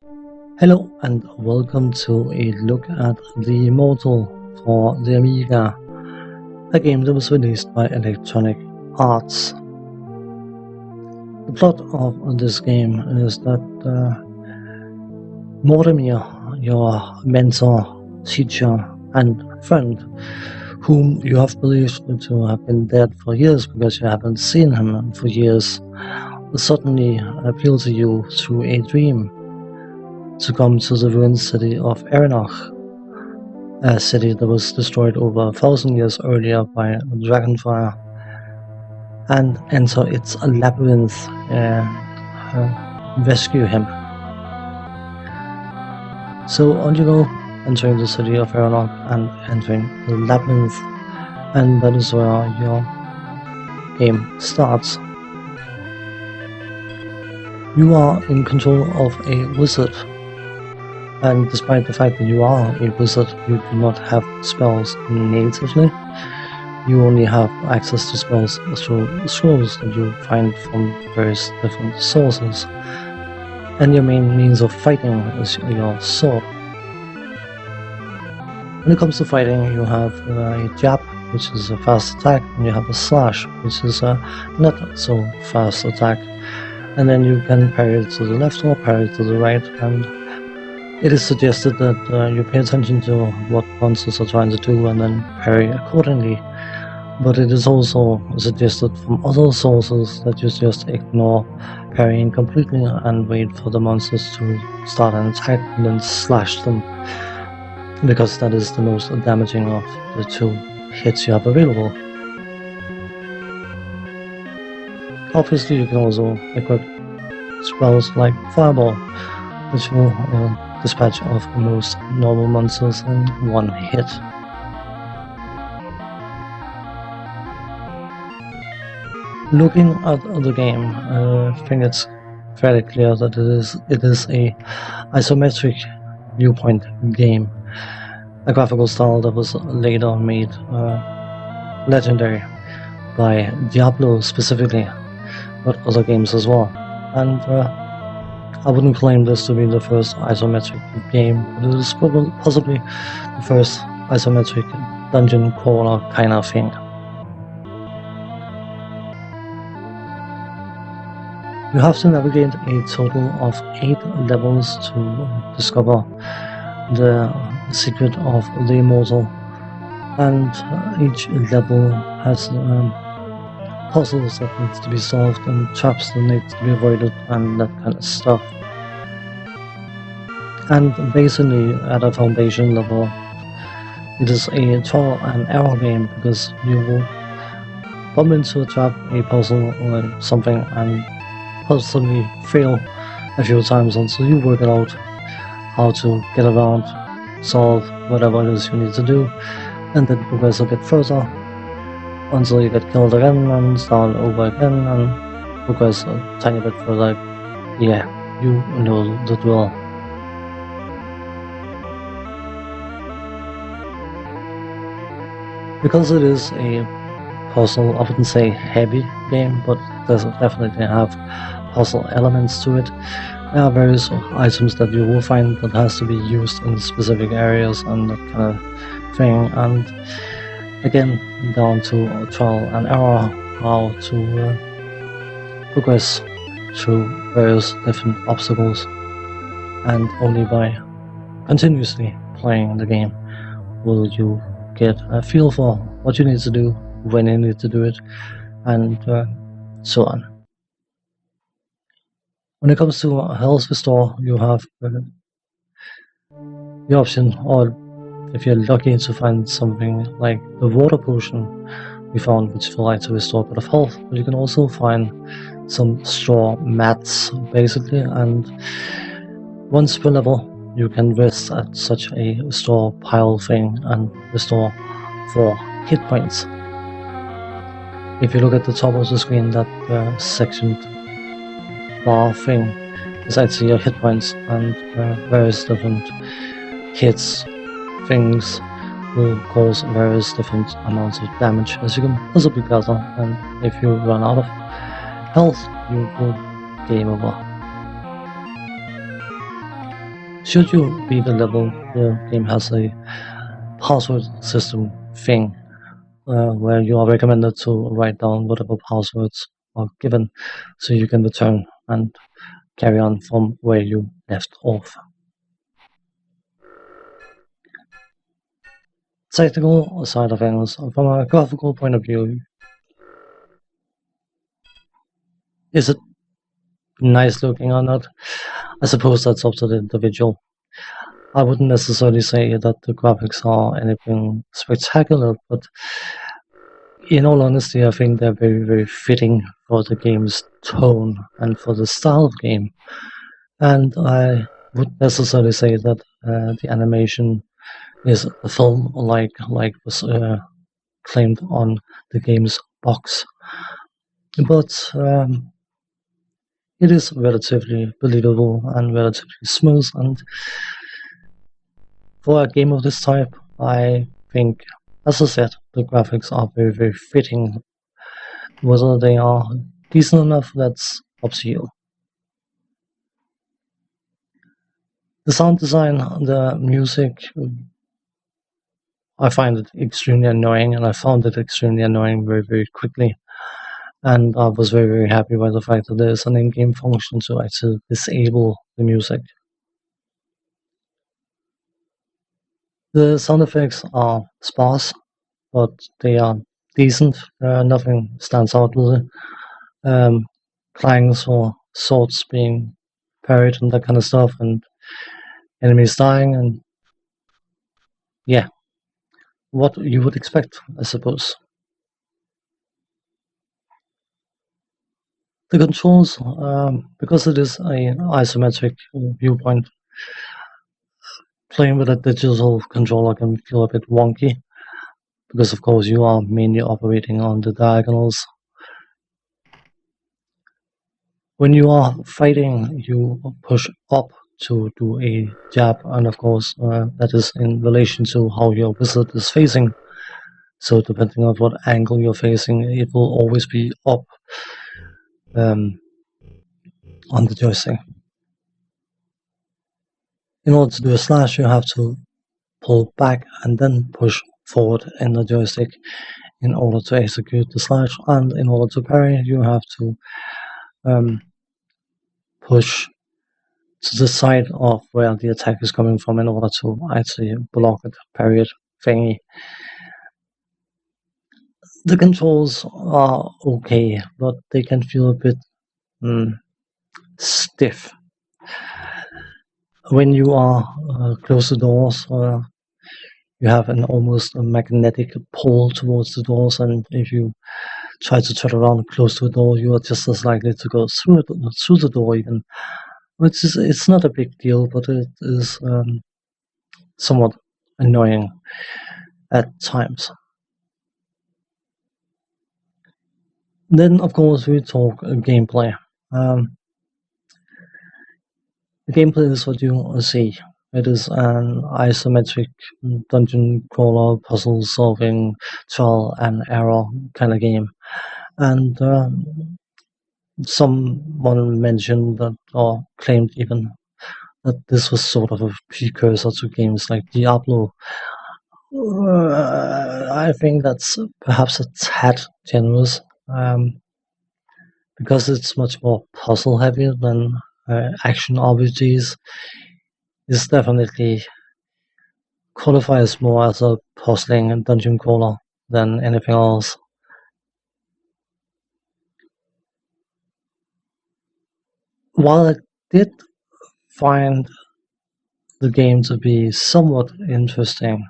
Hello and welcome to a look at the Immortal for the Amiga, a game that was released by Electronic Arts. The plot of this game is that Mortimer, your mentor, teacher, and friend, whom you have believed to have been dead for years because you haven't seen him for years, will suddenly appeal to you through a dream to come to the ruined city of Erenach, a city that was destroyed over 1,000 years earlier by Dragonfire, and enter its labyrinth and rescue him. So on you go, entering the city of Erenach and entering the labyrinth, and that is where your game starts. You are in control of a wizard, and despite the fact that you are a wizard, you do not have spells natively. You only have access to spells through scrolls that you find from various different sources. And your main means of fighting is your sword. When it comes to fighting, you have a jab, which is a fast attack, and you have a slash, which is a not so fast attack. And then you can parry to the left or parry to the right, and it is suggested that you pay attention to what monsters are trying to do and then parry accordingly. But it is also suggested from other sources that you just ignore parrying completely and wait for the monsters to start an attack and then slash them, because that is the most damaging of the two hits you have available. Obviously, you can also equip spells like Fireball, which will dispatch off most normal monsters in one hit. Looking at the game, I think it's fairly clear that it is a isometric viewpoint game, a graphical style that was later made legendary by Diablo specifically, but other games as well. And I wouldn't claim this to be the first isometric game, but it is possibly the first isometric dungeon crawler kind of thing. You have to navigate a total of 8 levels to discover the secret of the Immortal, and each level has puzzles that needs to be solved and traps that needs to be avoided and that kind of stuff. And basically, at a foundation level, it is a trial and error game, because you will bump into a trap, a puzzle, or something, and possibly fail a few times until you work it out how to get around, solve whatever it is you need to do, and then progress a bit further until you get killed again and start over again and progress a tiny bit further. Yeah, you know the drill. Because it is a puzzle, I wouldn't say heavy game, but it does definitely have puzzle elements to it. There are various items that you will find that has to be used in specific areas and that kind of thing, and again, down to trial and error, how to progress through various different obstacles, and only by continuously playing the game will you get a feel for what you need to do, when you need to do it, and so on. When it comes to health restore, you have the option, or if you're lucky to find something like the water potion we found, which will like to restore a bit of health, but you can also find some straw mats basically, and once per level you can rest at such a restore pile thing and restore 4 hit points. If you look at the top of the screen, that sectioned bar thing is actually your hit points, and various different hits things will cause various different amounts of damage, as you can possibly gather, and if you run out of health, you will game over. Should you beat the level, the game has a password system thing where you are recommended to write down whatever passwords are given so you can return and carry on from where you left off. Technical side of things, from a graphical point of view, is it nice looking or not? I suppose that's up to the individual. I wouldn't necessarily say that the graphics are anything spectacular, but in all honesty, I think they're very, very fitting for the game's tone and for the style of game. And I wouldn't necessarily say that the animation is a film like was claimed on the game's box, but it is relatively believable and relatively smooth. And for a game of this type, I think, as I said, the graphics are very, very fitting. Whether they are decent enough, that's up to you. The sound design, the music, I find it extremely annoying, and I found it extremely annoying very, very quickly. And I was very, very happy by the fact that there's an in-game function to actually disable the music. The sound effects are sparse, but they are decent. Nothing stands out really. Clangs or swords being parried and that kind of stuff, and enemies dying, and yeah, what you would expect, I suppose. The controls, because it is an isometric viewpoint, playing with a digital controller can feel a bit wonky, because of course you are mainly operating on the diagonals. When you are fighting, you push up to do a jab, and of course that is in relation to how your wizard is facing. So depending on what angle you're facing, it will always be up um, on the joystick. In order to do a slash, you have to pull back and then push forward in the joystick in order to execute the slash, and in order to parry, you have to push to the side of where the attack is coming from in order to actually block it, parry it, thingy. The controls are okay, but they can feel a bit stiff. When you are close to doors, you have an almost a magnetic pull towards the doors, and if you try to turn around close to a door, you are just as likely to go through the door even. Which is, it's not a big deal, but it is somewhat annoying at times. Then, of course, we talk gameplay. The gameplay is what you see. It is an isometric dungeon crawler, puzzle solving, trial and error kind of game. And someone mentioned that, or claimed even, that this was sort of a precursor to games like Diablo. I think that's perhaps a tad generous, because it's much more puzzle heavy than action RPGs. This definitely qualifies more as a puzzling and dungeon crawler than anything else. While I did find the game to be somewhat interesting,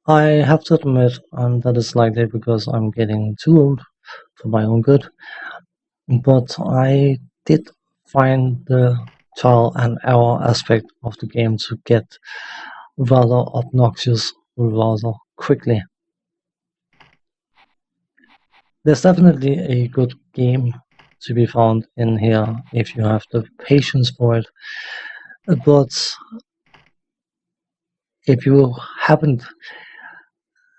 I have to admit, and that is likely because I'm getting too old for my own good, but I did find the trial and error aspect of the game to get rather obnoxious rather quickly. There's definitely a good game to be found in here if you have the patience for it, but if you haven't,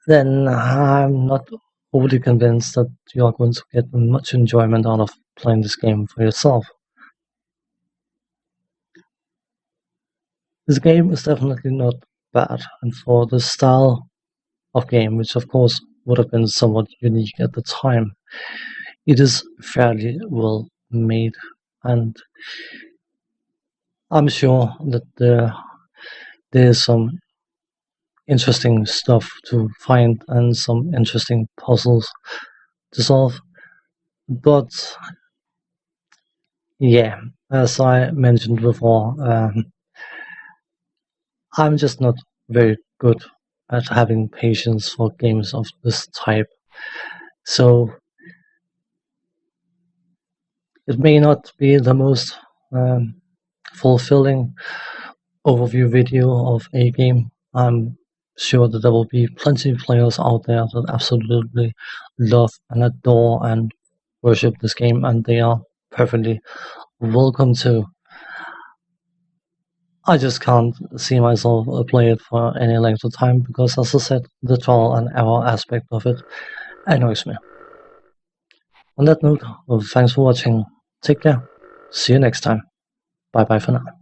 then I'm not overly convinced that you are going to get much enjoyment out of playing this game for yourself. This game is definitely not bad, and for the style of game, which of course would have been somewhat unique at the time, it is fairly well made, and I'm sure that there's some interesting stuff to find and some interesting puzzles to solve. But yeah, as I mentioned before, I'm just not very good at having patience for games of this type. So it may not be the most um, fulfilling overview video of a game. I'm sure that there will be plenty of players out there that absolutely love and adore and worship this game, and they are perfectly welcome to. I just can't see myself play it for any length of time because, as I said, the trial and error aspect of it annoys me. On that note, well, thanks for watching. Take care. See you next time. Bye bye for now.